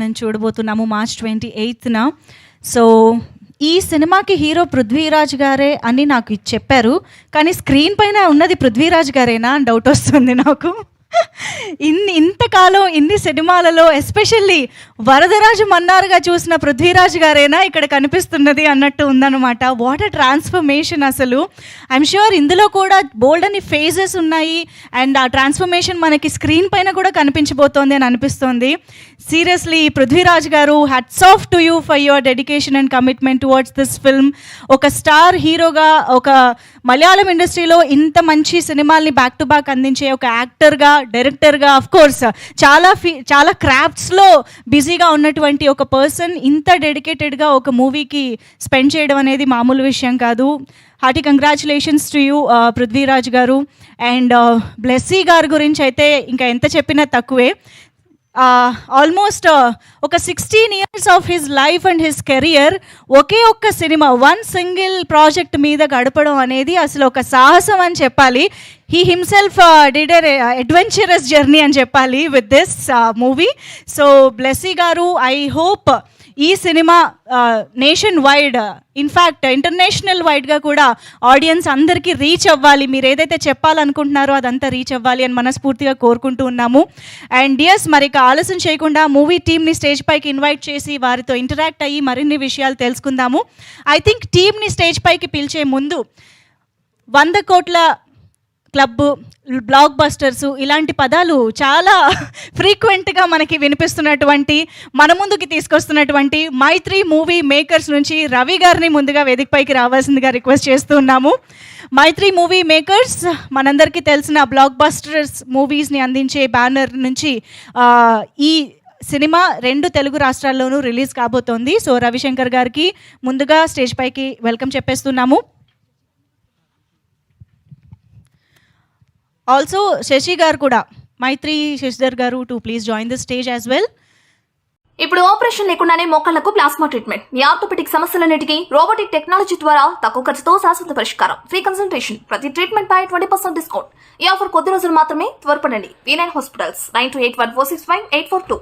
నేను చూడబోతున్నాము March 28న. So ఈ సినిమాకి హీరో పృథ్వీరాజ్ గారే అని నాకు చెప్పారు. కానీ స్క్రీన్ పైన ఉన్నది పృథ్వీరాజ్ గారేనా అని డౌట్ వస్తుంది నాకు. ఇంతకాలం ఇన్ని సినిమాలలో ఎస్పెషల్లీ వరదరాజు మన్నారుగా చూసిన పృథ్వీరాజ్ గారేనా ఇక్కడ కనిపిస్తున్నది అన్నట్టు ఉందన్నమాట. వాట్ అ ట్రాన్స్ఫర్మేషన్ అసలు. ఐఎమ్ ష్యూర్ ఇందులో కూడా బోల్డ్ అని ఫేజెస్ ఉన్నాయి అండ్ ఆ ట్రాన్స్ఫర్మేషన్ మనకి స్క్రీన్ పైన కూడా కనిపించబోతోంది అని అనిపిస్తోంది. సీరియస్లీ పృథ్వీరాజ్ గారు, hats off to you for your dedication and commitment towards this film. ఒక స్టార్ హీరోగా, ఒక మలయాళం ఇండస్ట్రీలో ఇంత మంచి సినిమాల్ని బ్యాక్ టు బ్యాక్ అందించే ఒక యాక్టర్గా, డైరెక్టర్గా, ఆఫ్ కోర్స్ చాలా క్రాఫ్ట్స్లో బిజీగా ఉన్నటువంటి ఒక పర్సన్ ఇంత డెడికేటెడ్గా ఒక మూవీకి స్పెండ్ చేయడం అనేది మామూలు విషయం కాదు. Hearty congratulations to you Prithviraj గారు. అండ్ బ్లెస్సీ గారి గురించి అయితే ఇంకా ఎంత చెప్పినా తక్కువే. ఆల్మోస్ట్ ఒక 16 years of his life and his career ఒకే ఒక్క సినిమా, వన్ సింగిల్ ప్రాజెక్ట్ మీద గడపడం అనేది అసలు ఒక సాహసం అని చెప్పాలి. He himself did adventurous journey అని చెప్పాలి with this movie. So Blessy గారు, ఐ హోప్ ఈ cinema nation wide, in fact international వైడ్గా కూడా ఆడియన్స్ అందరికీ రీచ్ అవ్వాలి. మీరు ఏదైతే చెప్పాలనుకుంటున్నారో అదంతా రీచ్ అవ్వాలి అని మనస్ఫూర్తిగా కోరుకుంటూ ఉన్నాము. అండ్ ఎస్, మరి ఆలస్యం చేయకుండా మూవీ టీమ్ని స్టేజ్ పైకి ఇన్వైట్ చేసి వారితో ఇంటరాక్ట్ అయ్యి మరిన్ని విషయాలు తెలుసుకుందాము. ఐ థింక్ టీమ్ని స్టేజ్ పైకి పిలిచే ముందు 100 కోట్ల క్లబ్, బ్లాక్ బస్టర్స్ ఇలాంటి పదాలు చాలా ఫ్రీక్వెంట్గా మనకి వినిపిస్తున్నటువంటి, మన ముందుకి తీసుకొస్తున్నటువంటి మైత్రి మూవీ మేకర్స్ నుంచి రవి గారిని ముందుగా వేదికపైకి రావాల్సిందిగా రిక్వెస్ట్ చేస్తున్నాము. మైత్రి మూవీ మేకర్స్ మనందరికీ తెలిసిన బ్లాక్ బస్టర్స్ మూవీస్ని అందించే బ్యానర్ నుంచి ఈ సినిమా 2 తెలుగు రాష్ట్రాల్లోనూ రిలీజ్ కాబోతోంది. సో రవిశంకర్ గారికి ముందుగా స్టేజ్ పైకి వెల్కమ్ చెప్పేస్తున్నాము. ఆల్సో శశి గారు కూడా, మైత్రి శశిధర్ గారు, to please join the stage as well. ఇప్పుడు ఆపరేషన్ లేకుండానే మోకాళ్లకు ప్లాస్మా ట్రీట్మెంట్, మీ ఆర్థోపెటిక్ సమస్యలన్నిటికీ రోబోటిక్ టెక్నాలజీ ద్వారా తక్కువ ఖర్చుతో శాశ్వత పరిష్కారం, ఫ్రీ కన్సల్టేషన్, ప్రతి ట్రీట్మెంట్ పై 20% డిస్కౌంట్. ఈ ఆఫర్ కొద్ది రోజులు మాత్రమే, త్వరపడండి. V9 hospitals 9281465842.